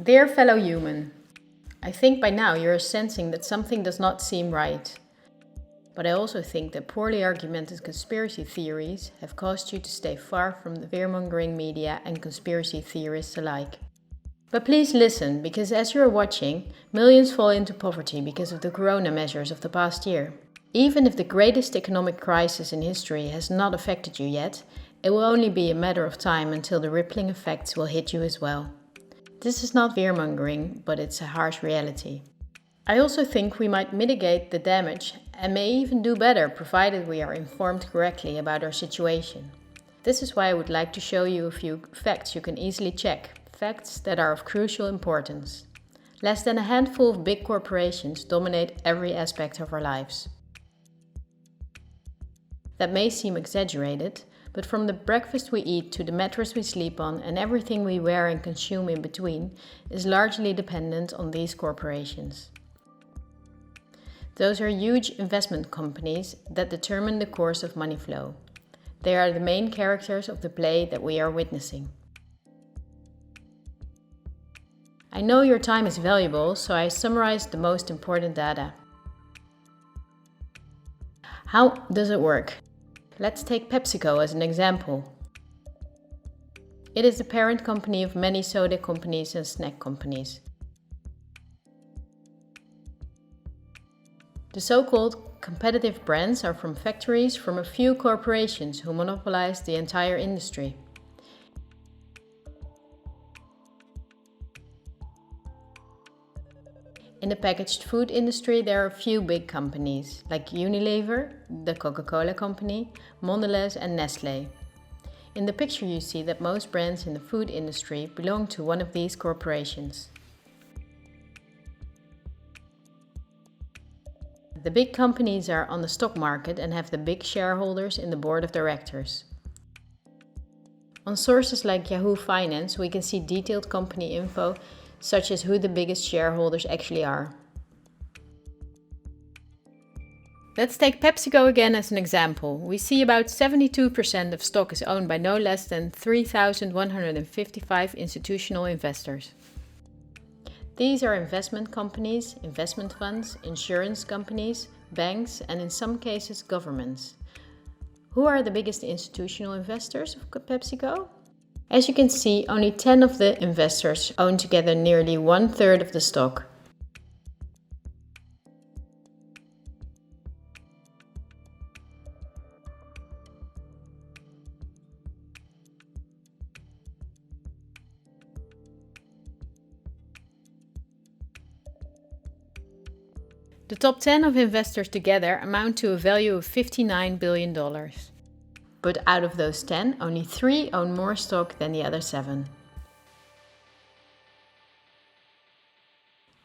Dear fellow human, I think by now you're sensing that something does not seem right. But I also think that poorly argumented conspiracy theories have caused you to stay far from the fear-mongering media and conspiracy theorists alike. But please listen, because as you're watching, millions fall into poverty because of the corona measures of the past year. Even if the greatest economic crisis in history has not affected you yet, it will only be a matter of time until the rippling effects will hit you as well. This is not fear-mongering, but it's a harsh reality. I also think we might mitigate the damage and may even do better provided we are informed correctly about our situation. This is why I would like to show you a few facts you can easily check, facts that are of crucial importance. Less than a handful of big corporations dominate every aspect of our lives. That may seem exaggerated, but from the breakfast we eat to the mattress we sleep on and everything we wear and consume in between is largely dependent on these corporations. Those are huge investment companies that determine the course of money flow. They are the main characters of the play that we are witnessing. I know your time is valuable, so I summarized the most important data. How does it work? Let's take PepsiCo as an example. It is the parent company of many soda companies and snack companies. The so-called competitive brands are from factories from a few corporations who monopolize the entire industry. In the packaged food industry, there are a few big companies, like Unilever, the Coca-Cola company, Mondelez and Nestlé. In the picture you see that most brands in the food industry belong to one of these corporations. The big companies are on the stock market and have the big shareholders in the board of directors. On sources like Yahoo Finance, we can see detailed company info such as who the biggest shareholders actually are. Let's take PepsiCo again as an example. We see about 72% of stock is owned by no less than 3,155 institutional investors. These are investment companies, investment funds, insurance companies, banks, and in some cases governments. Who are the biggest institutional investors of PepsiCo? As you can see, only 10 of the investors own together nearly 1/3 of the stock. The top 10 of investors together amount to a value of $59 billion. But out of those 10, only 3 own more stock than the other 7.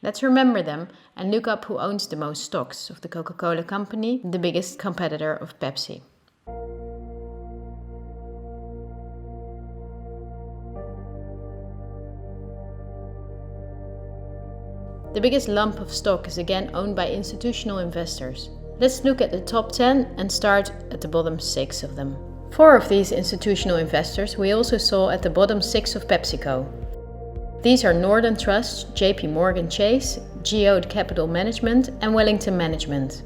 Let's remember them and look up who owns the most stocks of the Coca-Cola company, the biggest competitor of Pepsi. The biggest lump of stock is again owned by institutional investors. Let's look at the top 10 and start at the bottom 6 of them. 4 of these institutional investors we also saw at the bottom 6 of PepsiCo. These are Northern Trust, JP Morgan Chase, Geode Capital Management and Wellington Management.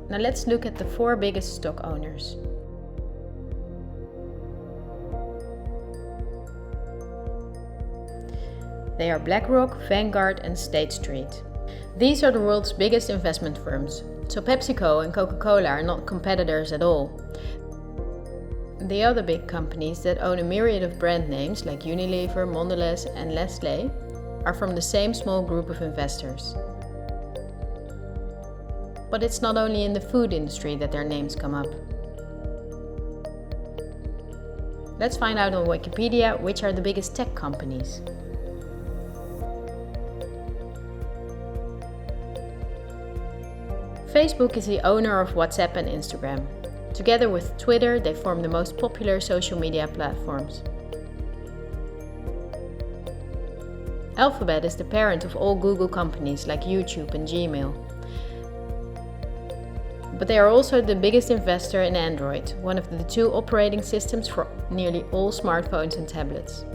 Now let's look at the 4 biggest stock owners. They are BlackRock, Vanguard and State Street. These are the world's biggest investment firms, so PepsiCo and Coca-Cola are not competitors at all. The other big companies that own a myriad of brand names like Unilever, Mondelez and Nestlé are from the same small group of investors. But it's not only in the food industry that their names come up. Let's find out on Wikipedia which are the biggest tech companies. Facebook is the owner of WhatsApp and Instagram. Together with Twitter, they form the most popular social media platforms. Alphabet is the parent of all Google companies like YouTube and Gmail. But they are also the biggest investor in Android, one of the 2 operating systems for nearly all smartphones and tablets.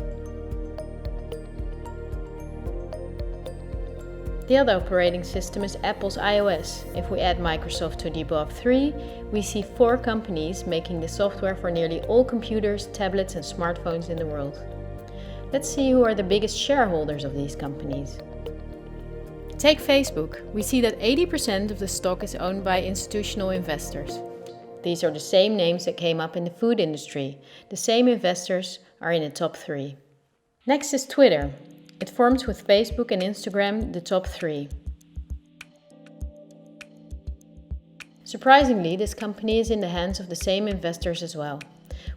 The other operating system is Apple's iOS. If we add Microsoft to the above three, we see 4 companies making the software for nearly all computers, tablets and smartphones in the world. Let's see who are the biggest shareholders of these companies. Take Facebook. We see that 80% of the stock is owned by institutional investors. These are the same names that came up in the food industry. The same investors are in the top 3. Next is Twitter. It forms with Facebook and Instagram the top 3. Surprisingly, this company is in the hands of the same investors as well.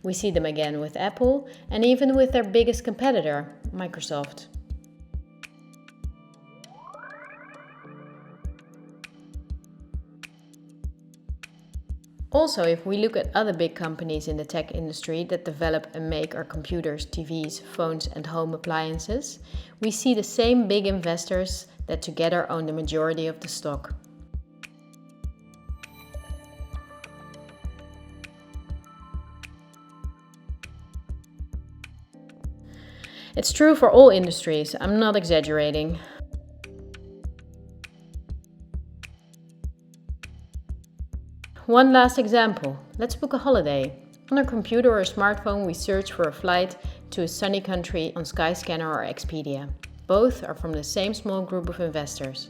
We see them again with Apple and even with their biggest competitor, Microsoft. Also, if we look at other big companies in the tech industry that develop and make our computers, TVs, phones and home appliances, we see the same big investors that together own the majority of the stock. It's true for all industries, I'm not exaggerating. One last example. Let's book a holiday. On our computer or smartphone, we search for a flight to a sunny country on Skyscanner or Expedia. Both are from the same small group of investors.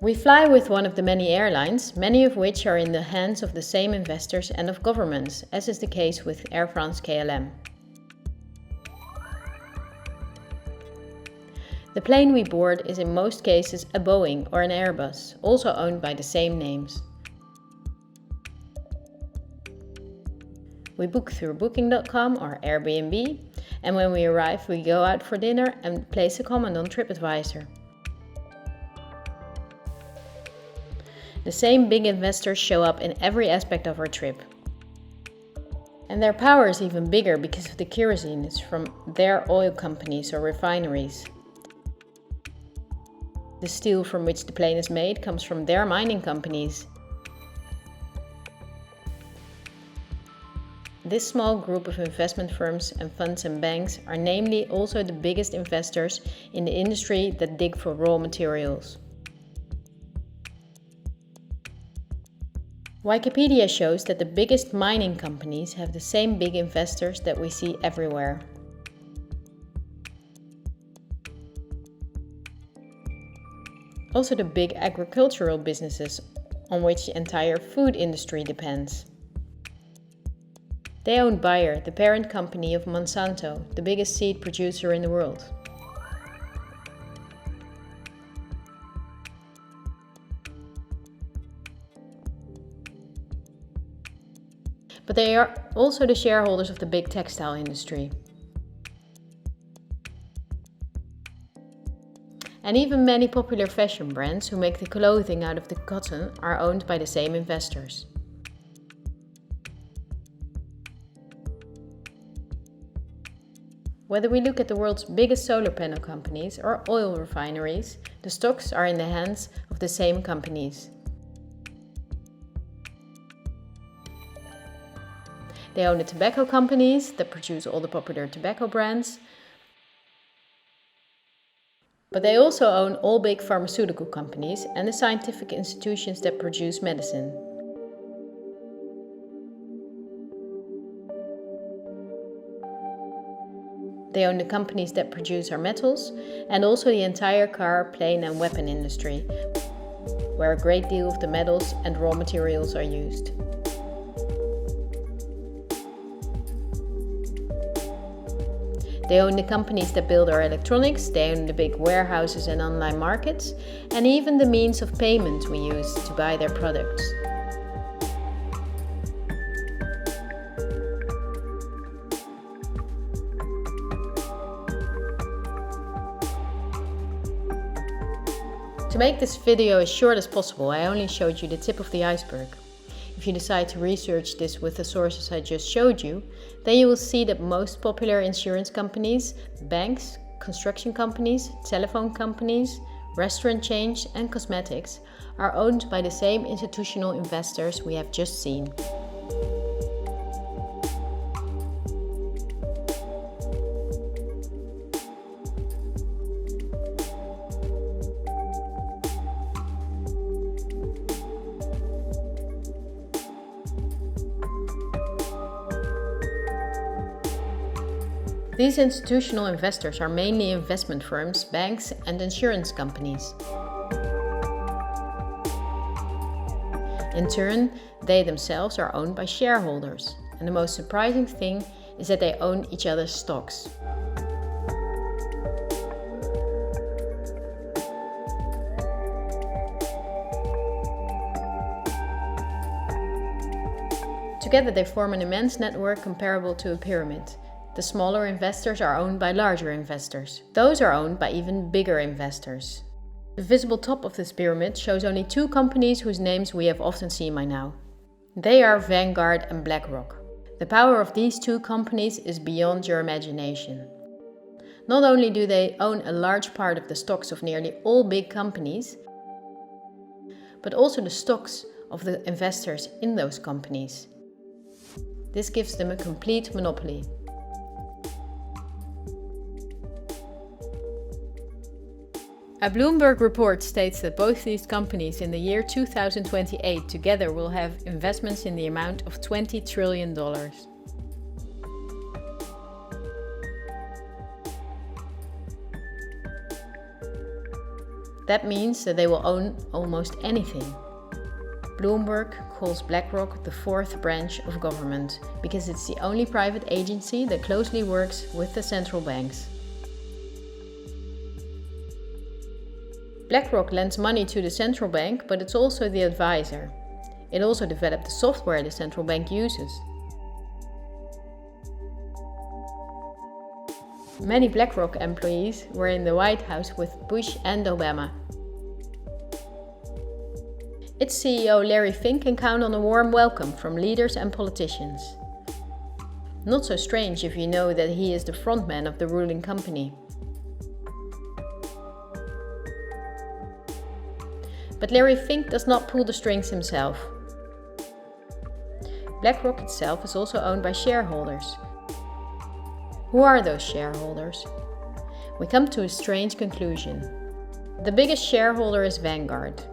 We fly with one of the many airlines, many of which are in the hands of the same investors and of governments, as is the case with Air France-KLM. The plane we board is in most cases a Boeing or an Airbus, also owned by the same names. We book through Booking.com or Airbnb, and when we arrive we go out for dinner and place a comment on TripAdvisor. The same big investors show up in every aspect of our trip. And their power is even bigger because of the kerosene is from their oil companies or refineries. The steel from which the plane is made comes from their mining companies. This small group of investment firms and funds and banks are namely also the biggest investors in the industry that dig for raw materials. Wikipedia shows that the biggest mining companies have the same big investors that we see everywhere. Also the big agricultural businesses on which the entire food industry depends. They own Bayer, the parent company of Monsanto, the biggest seed producer in the world. But they are also the shareholders of the big textile industry. And even many popular fashion brands who make the clothing out of the cotton are owned by the same investors. Whether we look at the world's biggest solar panel companies or oil refineries, the stocks are in the hands of the same companies. They own the tobacco companies that produce all the popular tobacco brands, but they also own all big pharmaceutical companies and the scientific institutions that produce medicine. They own the companies that produce our metals and also the entire car, plane and weapon industry, where a great deal of the metals and raw materials are used. They own the companies that build our electronics, they own the big warehouses and online markets, and even the means of payment we use to buy their products. To make this video as short as possible, I only showed you the tip of the iceberg. If you decide to research this with the sources I just showed you, then you will see that most popular insurance companies, banks, construction companies, telephone companies, restaurant chains and cosmetics are owned by the same institutional investors we have just seen. These institutional investors are mainly investment firms, banks, and insurance companies. In turn, they themselves are owned by shareholders, and the most surprising thing is that they own each other's stocks. Together they form an immense network comparable to a pyramid. The smaller investors are owned by larger investors. Those are owned by even bigger investors. The visible top of this pyramid shows only two companies whose names we have often seen by now. They are Vanguard and BlackRock. The power of these two companies is beyond your imagination. Not only do they own a large part of the stocks of nearly all big companies, but also the stocks of the investors in those companies. This gives them a complete monopoly. A Bloomberg report states that both these companies in the year 2028 together will have investments in the amount of $20 trillion. That means that they will own almost anything. Bloomberg calls BlackRock the fourth branch of government because it's the only private agency that closely works with the central banks. BlackRock lends money to the central bank, but it's also the advisor. It also developed the software the central bank uses. Many BlackRock employees were in the White House with Bush and Obama. Its CEO Larry Fink can count on a warm welcome from leaders and politicians. Not so strange if you know that he is the frontman of the ruling company. But Larry Fink does not pull the strings himself. BlackRock itself is also owned by shareholders. Who are those shareholders? We come to a strange conclusion. The biggest shareholder is Vanguard.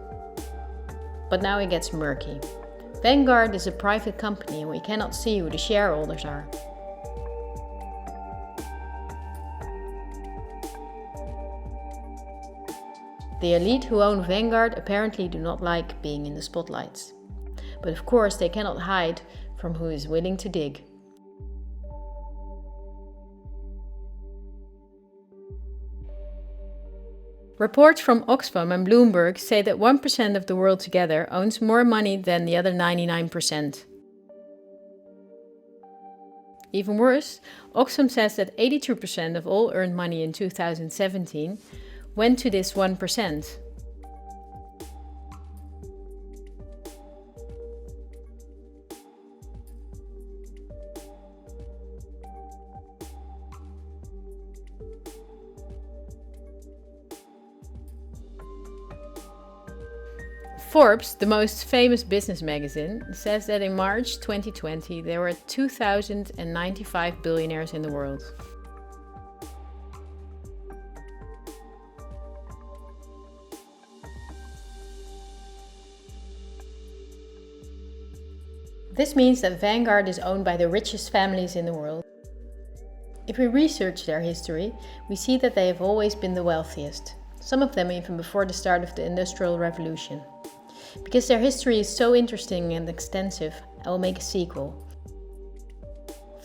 But now it gets murky. Vanguard is a private company and we cannot see who the shareholders are. The elite who own Vanguard apparently do not like being in the spotlights. But of course they cannot hide from who is willing to dig. Reports from Oxfam and Bloomberg say that 1% of the world together owns more money than the other 99%. Even worse, Oxfam says that 82% of all earned money in 2017 went to this 1%. Forbes, the most famous business magazine, says that in March 2020 there were 2,095 billionaires in the world. This means that Vanguard is owned by the richest families in the world. If we research their history, we see that they have always been the wealthiest, some of them even before the start of the Industrial Revolution. Because their history is so interesting and extensive, I will make a sequel.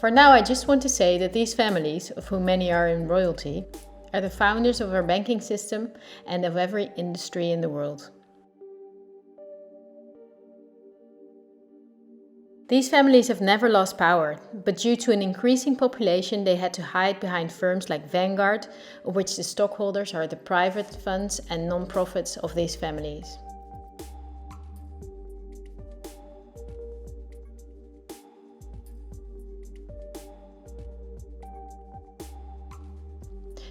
For now, I just want to say that these families, of whom many are in royalty, are the founders of our banking system and of every industry in the world. These families have never lost power, but due to an increasing population they had to hide behind firms like Vanguard, of which the stockholders are the private funds and non-profits of these families.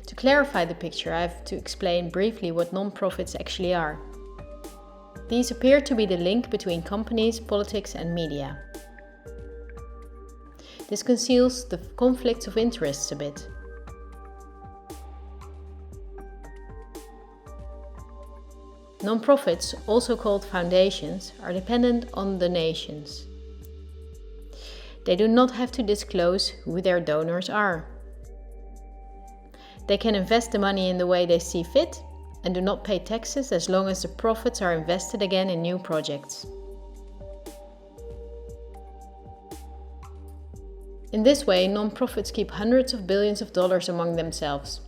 To clarify the picture, I have to explain briefly what non-profits actually are. These appear to be the link between companies, politics and media. This conceals the conflicts of interests a bit. Non-profits, also called foundations, are dependent on donations. They do not have to disclose who their donors are. They can invest the money in the way they see fit and do not pay taxes as long as the profits are invested again in new projects. In this way, non-profits keep hundreds of billions of dollars among themselves.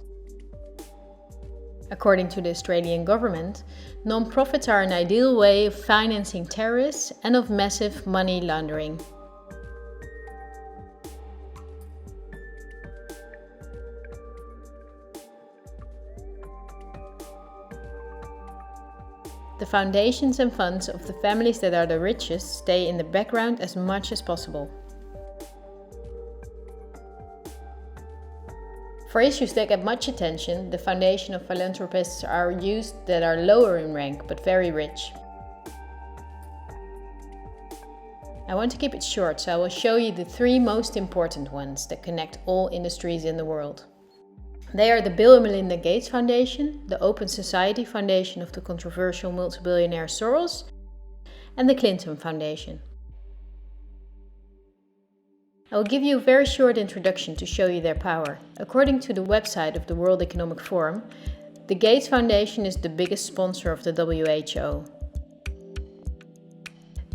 According to the Australian government, non-profits are an ideal way of financing terrorists and of massive money laundering. The foundations and funds of the families that are the richest stay in the background as much as possible. For issues that get much attention, the foundation of philanthropists are used that are lower in rank but very rich. I want to keep it short, so I will show you the 3 most important ones that connect all industries in the world. They are the Bill and Melinda Gates Foundation, the Open Society Foundation of the controversial multi-billionaire Soros, and the Clinton Foundation. I will give you a very short introduction to show you their power. According to the website of the World Economic Forum, the Gates Foundation is the biggest sponsor of the WHO.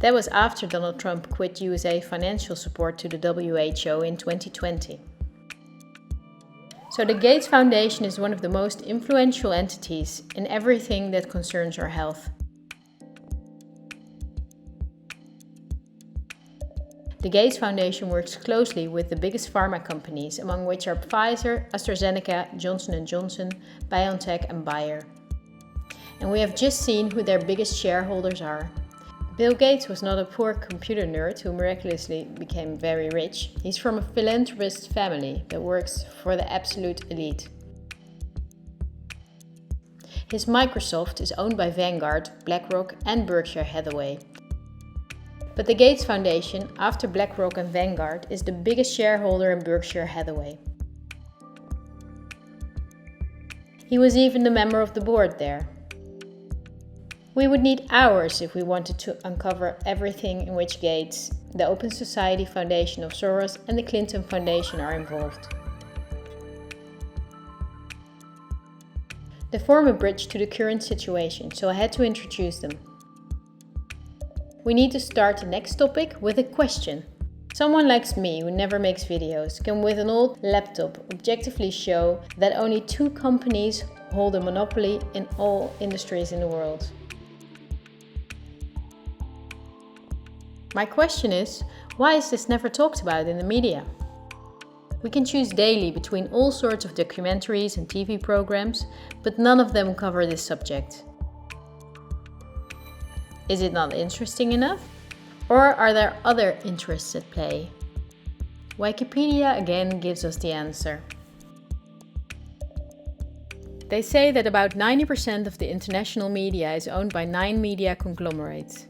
That was after Donald Trump quit USA financial support to the WHO in 2020. So the Gates Foundation is one of the most influential entities in everything that concerns our health. The Gates Foundation works closely with the biggest pharma companies, among which are Pfizer, AstraZeneca, Johnson & Johnson, BioNTech and Bayer. And we have just seen who their biggest shareholders are. Bill Gates was not a poor computer nerd who miraculously became very rich. He's from a philanthropist family that works for the absolute elite. His Microsoft is owned by Vanguard, BlackRock and Berkshire Hathaway. But the Gates Foundation, after BlackRock and Vanguard, is the biggest shareholder in Berkshire Hathaway. He was even a member of the board there. We would need hours if we wanted to uncover everything in which Gates, the Open Society Foundation of Soros and the Clinton Foundation are involved. They form a bridge to the current situation, so I had to introduce them. We need to start the next topic with a question. Someone like me, who never makes videos, can with an old laptop objectively show that only 2 companies hold a monopoly in all industries in the world. My question is, why is this never talked about in the media? We can choose daily between all sorts of documentaries and TV programs, but none of them cover this subject. Is it not interesting enough? Or are there other interests at play? Wikipedia again gives us the answer. They say that about 90% of the international media is owned by 9 media conglomerates.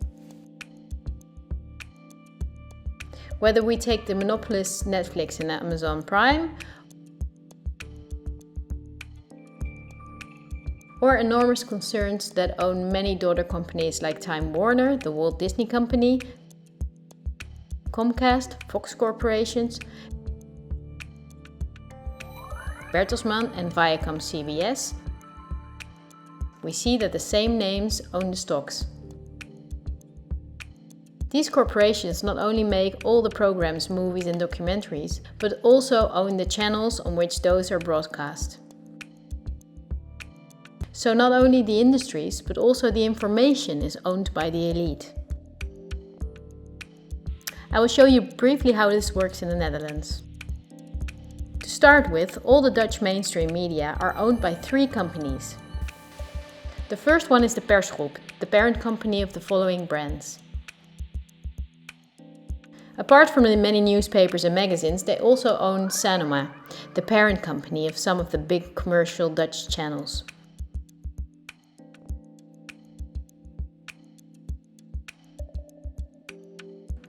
Whether we take the monopolists Netflix and Amazon Prime, or enormous concerns that own many daughter companies like Time Warner, the Walt Disney Company, Comcast, Fox Corporations, Bertelsmann and Viacom CBS, we see that the same names own the stocks. These corporations not only make all the programs, movies and documentaries, but also own the channels on which those are broadcast. So not only the industries, but also the information is owned by the elite. I will show you briefly how this works in the Netherlands. To start with, all the Dutch mainstream media are owned by 3 companies. The first one is the Persgroep, the parent company of the following brands. Apart from the many newspapers and magazines, they also own Sanoma, the parent company of some of the big commercial Dutch channels.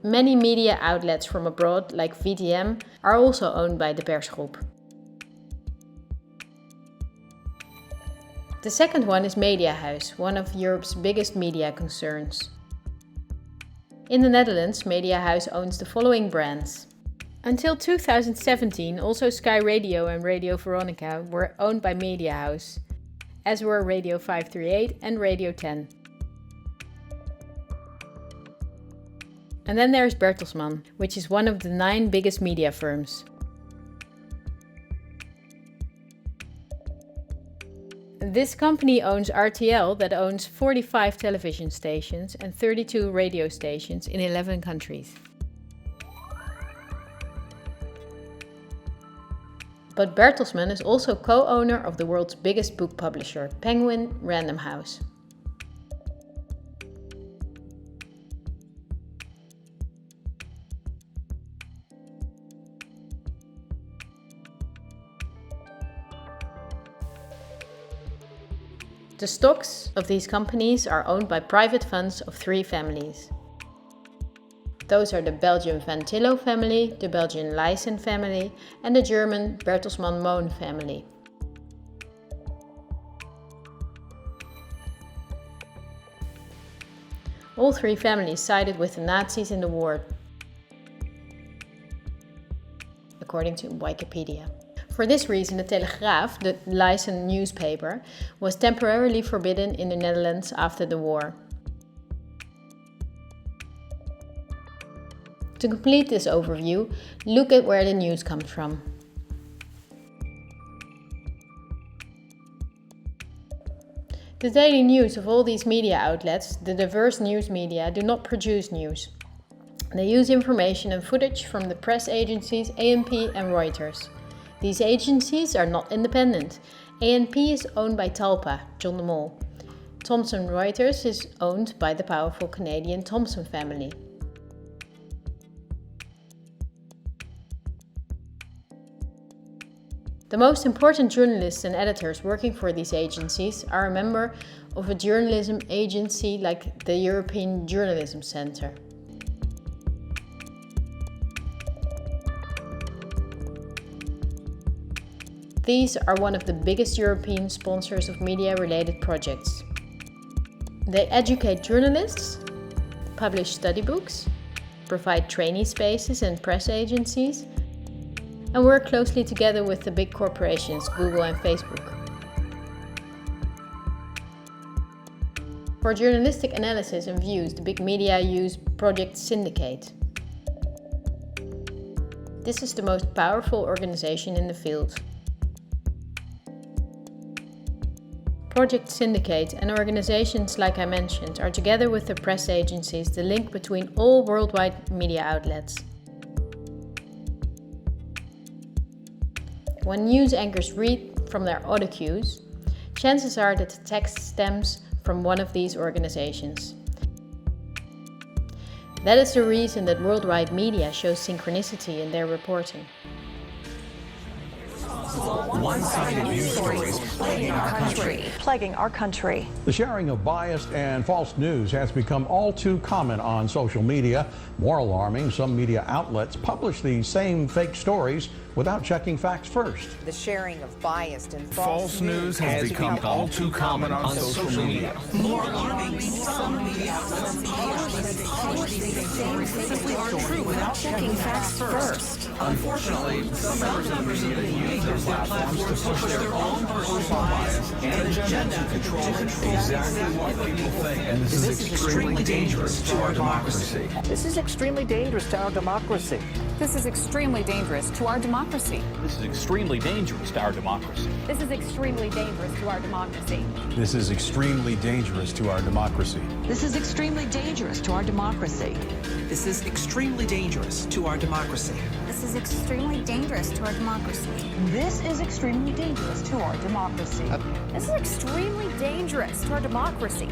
Many media outlets from abroad, like VTM, are also owned by the Persgroep. The second one is Mediahuis, one of Europe's biggest media concerns. In the Netherlands, Mediahuis owns the following brands: Until 2017, also Sky Radio and Radio Veronica were owned by Media House, as were Radio 538 and Radio 10. And then there's Bertelsmann, which is one of the 9 biggest media firms. This company owns RTL, that owns 45 television stations and 32 radio stations in 11 countries. But Bertelsmann is also co-owner of the world's biggest book publisher, Penguin Random House. The stocks of these companies are owned by private funds of 3 families. Those are the Belgian Van Tillo family, the Belgian Lyssen family, and the German Bertelsmann Mohn family. All 3 families sided with the Nazis in the war, according to Wikipedia. For this reason, the Telegraaf, the Lyssen newspaper, was temporarily forbidden in the Netherlands after the war. To complete this overview, look at where the news comes from. The daily news of all these media outlets, the diverse news media, do not produce news. They use information and footage from the press agencies ANP and Reuters. These agencies are not independent. ANP is owned by Talpa, John de Mol. Thomson Reuters is owned by the powerful Canadian Thomson family. The most important journalists and editors working for these agencies are a member of a journalism agency like the European Journalism Centre. These are one of the biggest European sponsors of media-related projects. They educate journalists, publish study books, provide trainee spaces and press agencies, and work closely together with the big corporations Google and Facebook. For journalistic analysis and views, the big media use Project Syndicate. This is the most powerful organization in the field. Project Syndicate and organizations like I mentioned are together with the press agencies the link between all worldwide media outlets. When news anchors read from their audio cues, chances are that the text stems from one of these organizations. That is the reason that worldwide media shows synchronicity in their reporting. One-sided news stories plaguing our country. The sharing of biased and false news has become all too common on social media. More alarming, some media outlets publish these same fake stories without checking facts first. The sharing of biased and false news has become all too common on social media. More alarming, some media outlets publish these stories simply aren't true without checking facts first. Unfortunately, some members of the media use their platforms to push their own personal bias and agenda to control exactly what people think. And this is extremely dangerous to our democracy. This is extremely dangerous to our democracy. This is extremely dangerous to our democracy. This is extremely dangerous to our democracy. This is extremely dangerous to our democracy. This is extremely dangerous to our democracy. This is extremely dangerous to our democracy. This is extremely dangerous to our democracy. This is extremely dangerous to our democracy. This is extremely dangerous to our democracy. This is extremely dangerous to our democracy.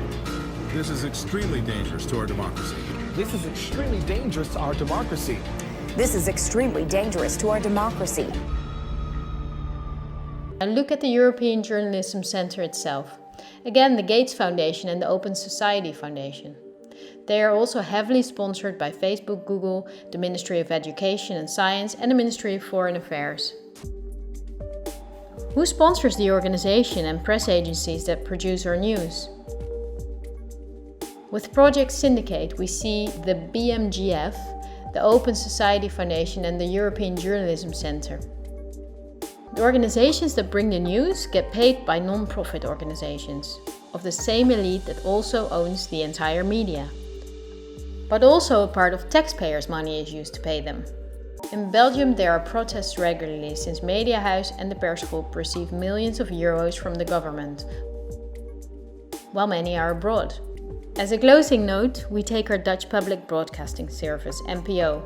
This is extremely dangerous to our democracy. This is extremely dangerous to our democracy. This is extremely dangerous to our democracy. And look at the European Journalism Centre itself. Again, the Gates Foundation and the Open Society Foundation. They are also heavily sponsored by Facebook, Google, the Ministry of Education and Science, and the Ministry of Foreign Affairs. Who sponsors the organization and press agencies that produce our news? With Project Syndicate, we see the BMGF, the Open Society Foundation and the European Journalism Centre. The organizations that bring the news get paid by non-profit organizations, of the same elite that also owns the entire media. But also a part of taxpayers' money is used to pay them. In Belgium there are protests regularly since Media House and the Persgroep receive millions of euros from the government, while many are abroad. As a closing note, we take our Dutch public broadcasting service, NPO.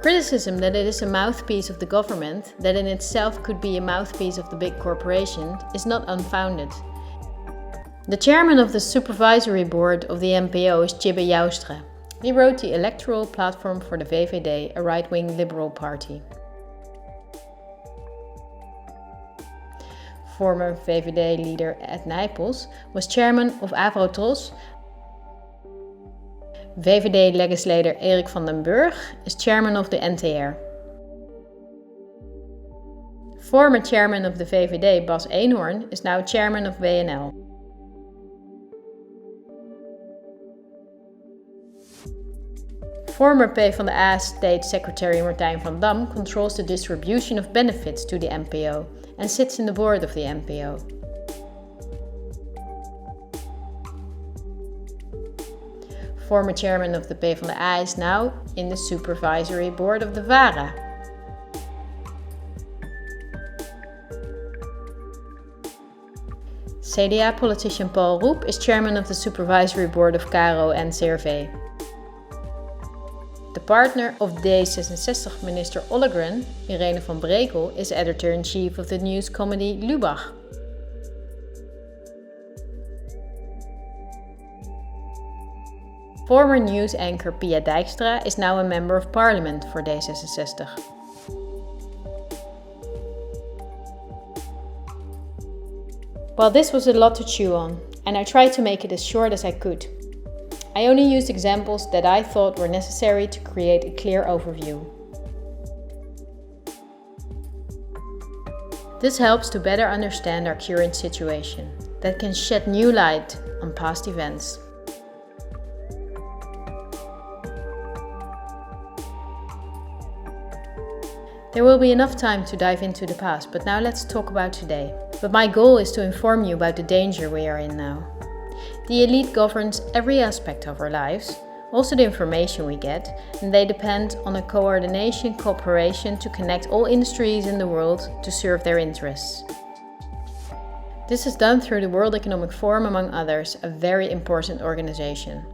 Criticism that it is a mouthpiece of the government, that in itself could be a mouthpiece of the big corporation, is not unfounded. The chairman of the supervisory board of the NPO is Tjibbe Joustra. He wrote the electoral platform for the VVD, a right-wing liberal party. Former VVD leader Ed Nijpels was chairman of Avrotros. VVD legislator Erik van den Burg is chairman of the NTR. Former chairman of the VVD Bas Eenhoorn is now chairman of WNL. Former PvdA State Secretary Martijn van Dam controls the distribution of benefits to the NPO and sits in the board of the NPO. Former chairman of the PvdA is now in the supervisory board of the VARA. CDA politician Paul Roep is chairman of the supervisory board of KRO-NCRV. The partner of D66 minister Ollegren, Irene van Brekel, is editor-in-chief of the news comedy Lubach. Former news anchor Pia Dijkstra is now a member of parliament for D66. Well, this was a lot to chew on, and I tried to make it as short as I could. I only used examples that I thought were necessary to create a clear overview. This helps to better understand our current situation, that can shed new light on past events. There will be enough time to dive into the past, but now let's talk about today. But my goal is to inform you about the danger we are in now. The elite governs every aspect of our lives, also the information we get, and they depend on a cooperation to connect all industries in the world to serve their interests. This is done through the World Economic Forum, among others, a very important organization.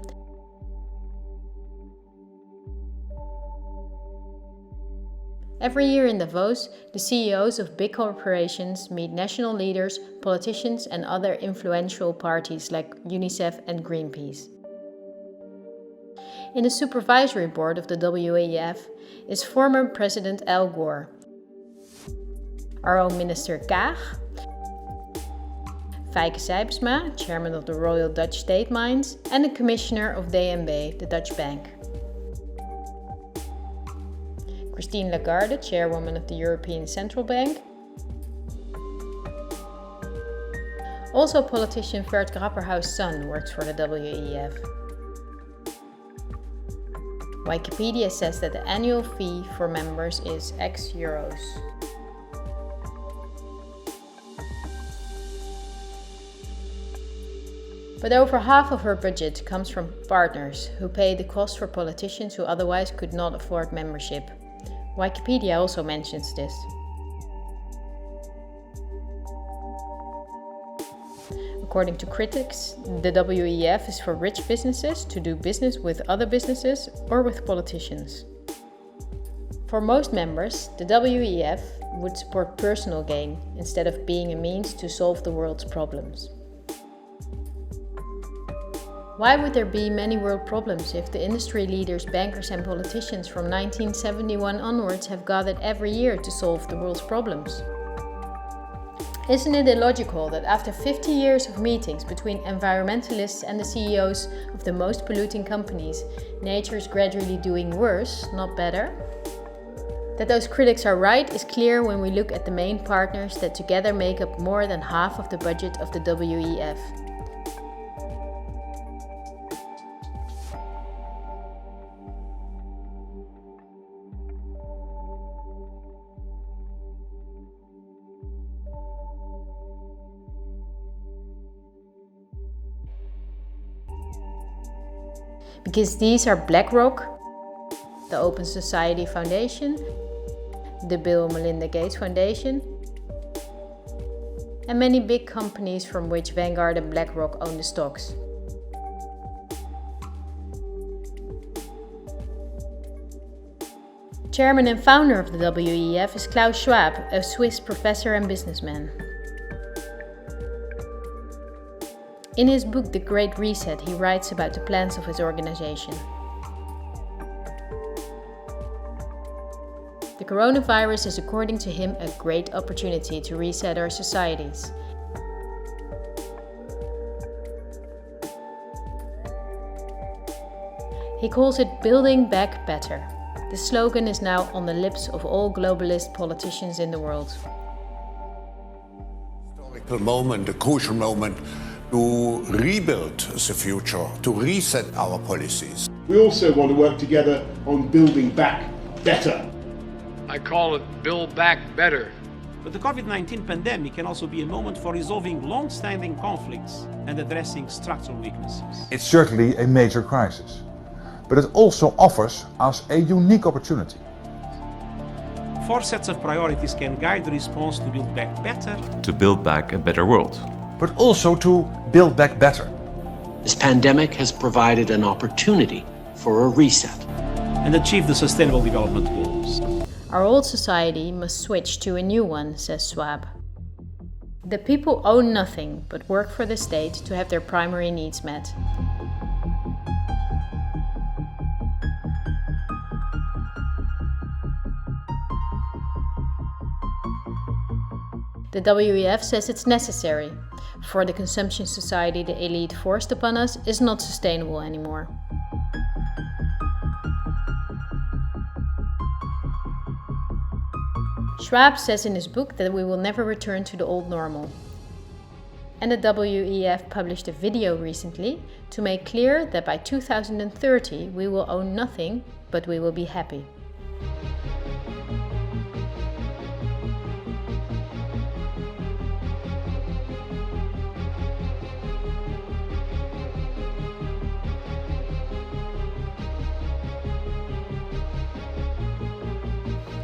Every year in Davos, the CEOs of big corporations meet national leaders, politicians and other influential parties like UNICEF and Greenpeace. In the supervisory board of the WEF is former President Al Gore, our own Minister Kaag, Fijke Sijbesma, chairman of the Royal Dutch State Mines, and the commissioner of DNB, the Dutch bank. Christine Lagarde, chairwoman of the European Central Bank. Also politician Bert Grapperhaus' son works for the WEF. Wikipedia says that the annual fee for members is €X. But over half of her budget comes from partners who pay the cost for politicians who otherwise could not afford membership. Wikipedia also mentions this. According to critics, the WEF is for rich businesses to do business with other businesses or with politicians. For most members, the WEF would support personal gain instead of being a means to solve the world's problems. Why would there be many world problems if the industry leaders, bankers and politicians from 1971 onwards have gathered every year to solve the world's problems? Isn't it illogical that after 50 years of meetings between environmentalists and the CEOs of the most polluting companies, nature is gradually doing worse, not better? That those critics are right is clear when we look at the main partners that together make up more than half of the budget of the WEF. because these are BlackRock, the Open Society Foundation, the Bill and Melinda Gates Foundation, and many big companies from which Vanguard and BlackRock own the stocks. Chairman and founder of the WEF is Klaus Schwab, a Swiss professor and businessman. In his book The Great Reset, he writes about the plans of his organization. The coronavirus is, according to him, a great opportunity to reset our societies. He calls it Building Back Better. The slogan is now on the lips of all globalist politicians in the world. Historical moment, a crucial moment to rebuild the future, to reset our policies. We also want to work together on building back better. I call it Build Back Better. But the COVID-19 pandemic can also be a moment for resolving long-standing conflicts and addressing structural weaknesses. It's certainly a major crisis, but it also offers us a unique opportunity. 4 sets of priorities can guide the response to build back better. To build back a better world. But also to build back better. This pandemic has provided an opportunity for a reset. And achieve the Sustainable Development Goals. Our old society must switch to a new one, says Schwab. The people own nothing but work for the state to have their primary needs met. The WEF says it's necessary, for the consumption society the elite forced upon us is not sustainable anymore. Schwab says in his book that we will never return to the old normal. And the WEF published a video recently to make clear that by 2030 we will own nothing, but we will be happy.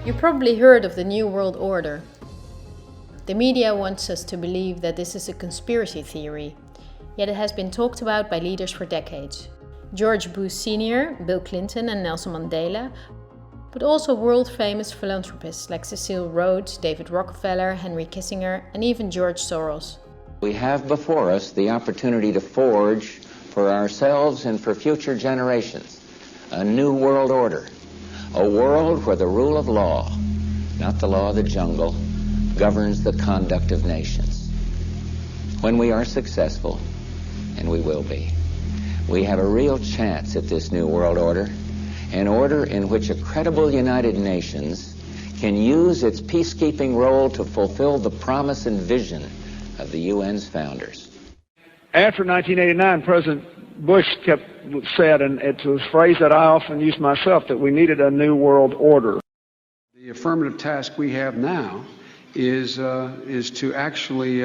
You probably heard of the New World Order. The media wants us to believe that this is a conspiracy theory, yet it has been talked about by leaders for decades. George Bush Sr., Bill Clinton and Nelson Mandela, but also world-famous philanthropists like Cecil Rhodes, David Rockefeller, Henry Kissinger, and even George Soros. We have before us the opportunity to forge for ourselves and for future generations a new world order. A world where the rule of law, not the law of the jungle, governs the conduct of nations. When we are successful, and we will be, we have a real chance at this new world order, an order in which a credible United Nations can use its peacekeeping role to fulfill the promise and vision of the UN's founders. After 1989, President Bush said, and it's a phrase that I often use myself, that we needed a new world order. The affirmative task we have now is to actually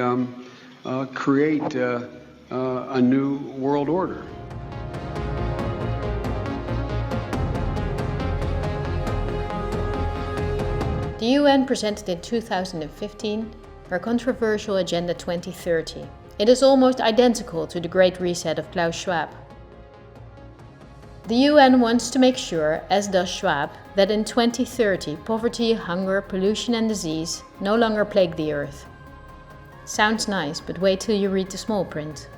create a new world order. The UN presented in 2015 their controversial Agenda 2030. It is almost identical to the Great Reset of Klaus Schwab. The UN wants to make sure, as does Schwab, that in 2030 poverty, hunger, pollution and disease no longer plague the earth. Sounds nice, but wait till you read the small print.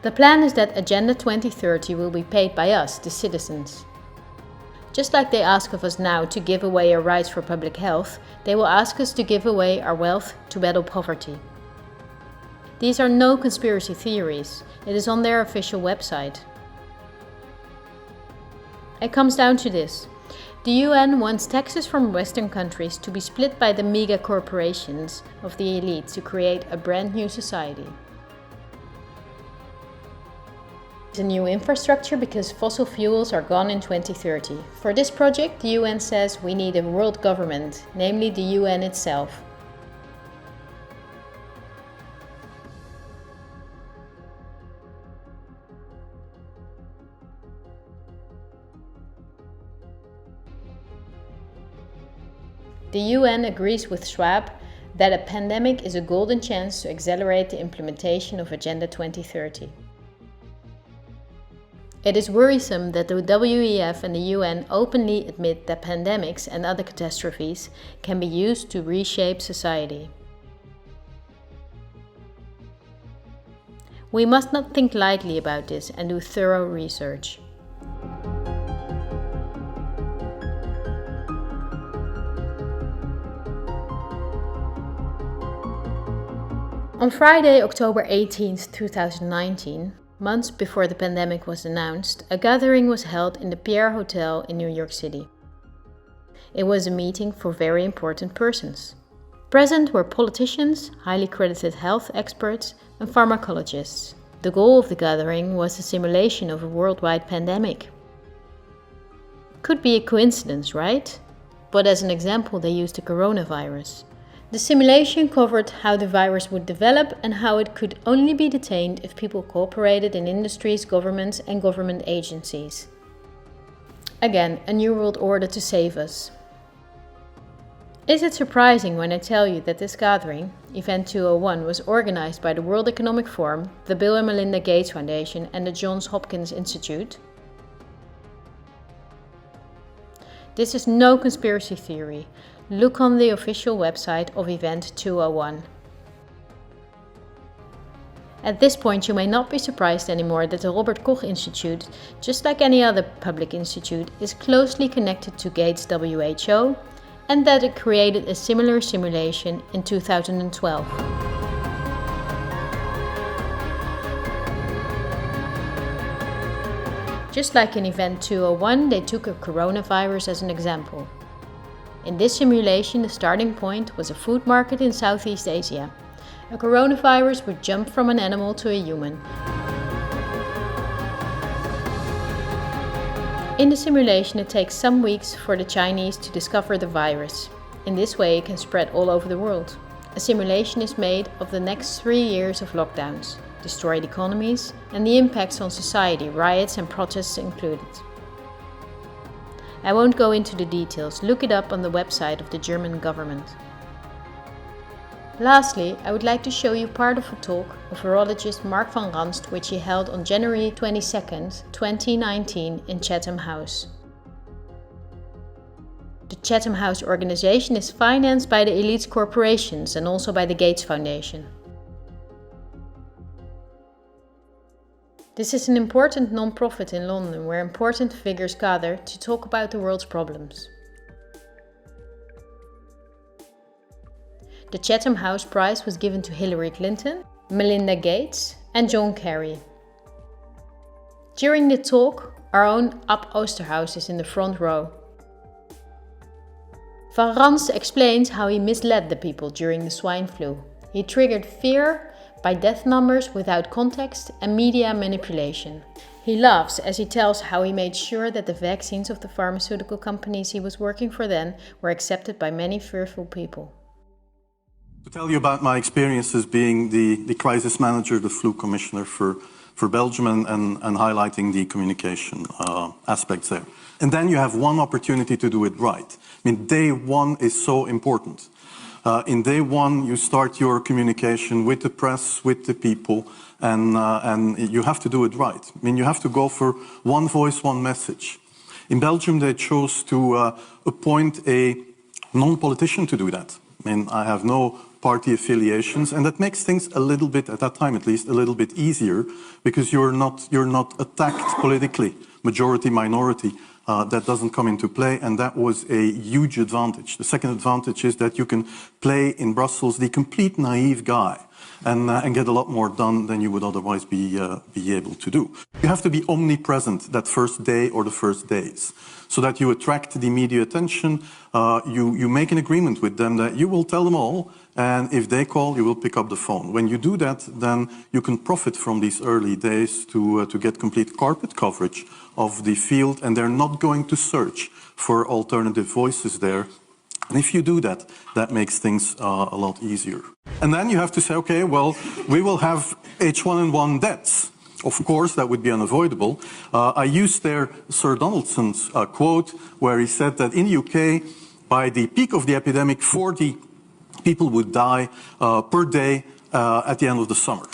The plan is that Agenda 2030 will be paid by us, the citizens. Just like they ask of us now to give away our rights for public health, they will ask us to give away our wealth to battle poverty. These are no conspiracy theories. It is on their official website. It comes down to this. The UN wants taxes from Western countries to be split by the mega corporations of the elite to create a brand new society. It's a new infrastructure because fossil fuels are gone in 2030. For this project, the UN says we need a world government, namely the UN itself. The UN agrees with Schwab that a pandemic is a golden chance to accelerate the implementation of Agenda 2030. It is worrisome that the WEF and the UN openly admit that pandemics and other catastrophes can be used to reshape society. We must not think lightly about this and do thorough research. On Friday, October 18, 2019, months before the pandemic was announced, a gathering was held in the Pierre Hotel in New York City. It was a meeting for very important persons. Present were politicians, highly credited health experts, and pharmacologists. The goal of the gathering was the simulation of a worldwide pandemic. Could be a coincidence, right? But as an example, they used the coronavirus. The simulation covered how the virus would develop and how it could only be detained if people cooperated in industries, governments, and government agencies. Again, a new world order to save us. Is it surprising when I tell you that this gathering, Event 201, was organized by the World Economic Forum, the Bill and Melinda Gates Foundation, and the Johns Hopkins Institute? This is no conspiracy theory. Look on the official website of Event 201. At this point, you may not be surprised anymore that the Robert Koch Institute, just like any other public institute, is closely connected to Gates' WHO, and that it created a similar simulation in 2012. Just like in Event 201, they took a coronavirus as an example. In this simulation, the starting point was a food market in Southeast Asia. A coronavirus would jump from an animal to a human. In the simulation, it takes some weeks for the Chinese to discover the virus. In this way, it can spread all over the world. A simulation is made of the next 3 years of lockdowns, destroyed economies, and the impacts on society, riots and protests included. I won't go into the details, look it up on the website of the German government. Lastly, I would like to show you part of a talk of virologist Mark van Ranst, which he held on January 22nd, 2019 in Chatham House. The Chatham House organization is financed by the elite corporations and also by the Gates Foundation. This is an important non-profit in London where important figures gather to talk about the world's problems. The Chatham House Prize was given to Hillary Clinton, Melinda Gates and John Kerry. During the talk, our own Ab Oosterhuis is in the front row. Van Ranst explains how he misled the people during the swine flu. He triggered fear by death numbers without context and media manipulation. He laughs as he tells how he made sure that the vaccines of the pharmaceutical companies he was working for then were accepted by many fearful people. To tell you about my experiences being the crisis manager, the flu commissioner for Belgium and highlighting the communication aspects there. And then you have one opportunity to do it right. I mean, day one is so important. In day one, you start your communication with the press, with the people, and you have to do it right. I mean, you have to go for one voice, one message. In Belgium, they chose to appoint a non-politician to do that. I mean, I have no party affiliations, and that makes things a little bit, at that time at least, a little bit easier because you're not attacked politically, majority, minority. That doesn't come into play, and that was a huge advantage. The second advantage is that you can play in Brussels the complete naive guy and get a lot more done than you would otherwise be able to do. You have to be omnipresent that first day or the first days so that you attract the media attention. You make an agreement with them that you will tell them all, and if they call, you will pick up the phone. When you do that, then you can profit from these early days to get complete carpet coverage of the field, and they're not going to search for alternative voices there. And if you do that, that makes things a lot easier. And then you have to say, okay, well, we will have H1N1 deaths. Of course, that would be unavoidable. I used there Sir Donaldson's quote where he said that in the UK, By the peak of the epidemic, 40 people would die per day at the end of the summer.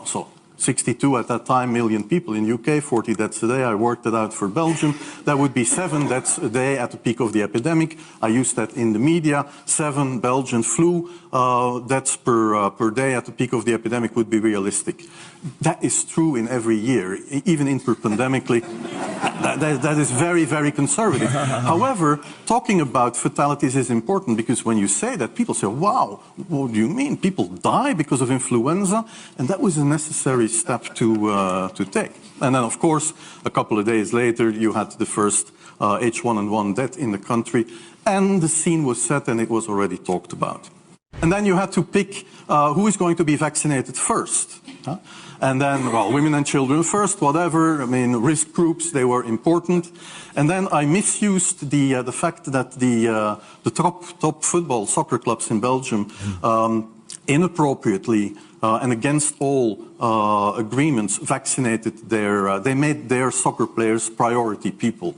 So 62 at that time million people in UK, 40 deaths a day. I worked it out for Belgium. That would be 7 deaths a day at the peak of the epidemic. I used that in the media. 7 Belgian flu deaths per day at the peak of the epidemic would be realistic. That is true in every year, even interpandemically. That is very, very conservative. However, talking about fatalities is important because when you say that, people say, wow, what do you mean? People die because of influenza? And that was a necessary step to take. And then, of course, a couple of days later, you had the first H1N1 death in the country, and the scene was set and it was already talked about. And then you had to pick who is going to be vaccinated first. And then, well, women and children first, whatever. I mean, risk groups, they were important. And then I misused the fact that the top football soccer clubs in Belgium inappropriately and against all agreements vaccinated they made their soccer players priority people.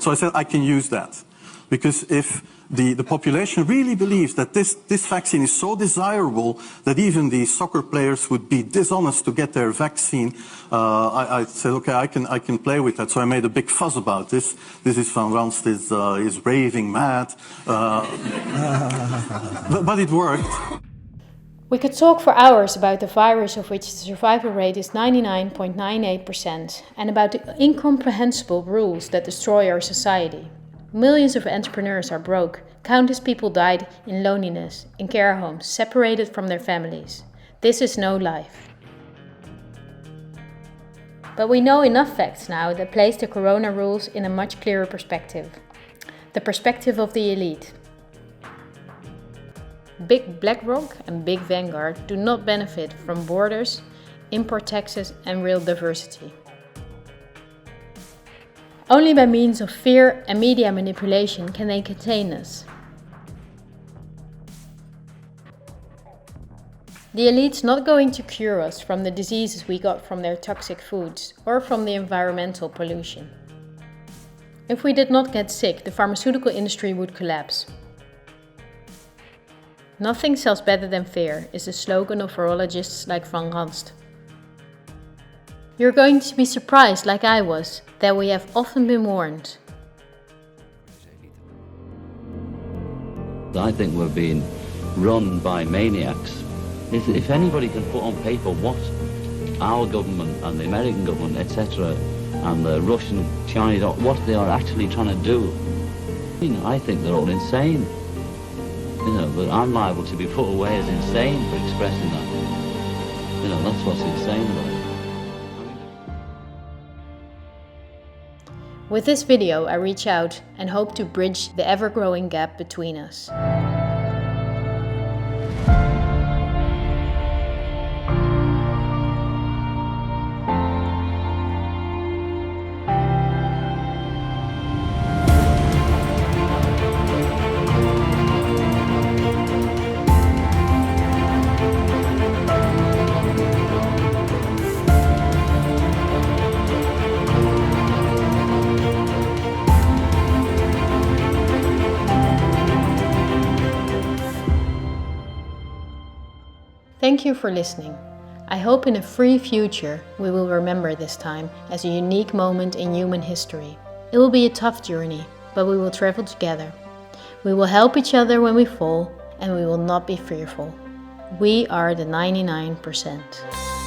So I said I can use that because if the population really believes that this vaccine is so desirable that even the soccer players would be dishonest to get their vaccine. I said, okay, I can play with that. So I made a big fuss about this. This is Van Ranst is raving mad, but it worked. We could talk for hours about the virus of which the survival rate is 99.98% and about the incomprehensible rules that destroy our society. Millions of entrepreneurs are broke. Countless people died in loneliness, in care homes, separated from their families. This is no life. But we know enough facts now that place the corona rules in a much clearer perspective. The perspective of the elite. Big BlackRock and Big Vanguard do not benefit from borders, import taxes and real diversity. Only by means of fear and media manipulation can they contain us. The elite's not going to cure us from the diseases we got from their toxic foods or from the environmental pollution. If we did not get sick, the pharmaceutical industry would collapse. Nothing sells better than fear is the slogan of virologists like Van Ranst. You're going to be surprised, like I was, that we have often been warned. I think we're being run by maniacs. If anybody can put on paper what our government and the American government, etc., and the Russian, Chinese, what they are actually trying to do, I think they're all insane. But I'm liable to be put away as insane for expressing that. That's what's insane about it. With this video, I reach out and hope to bridge the ever-growing gap between us. Thank you for listening. I hope in a free future we will remember this time as a unique moment in human history. It will be a tough journey, but we will travel together. We will help each other when we fall, and we will not be fearful. We are the 99%.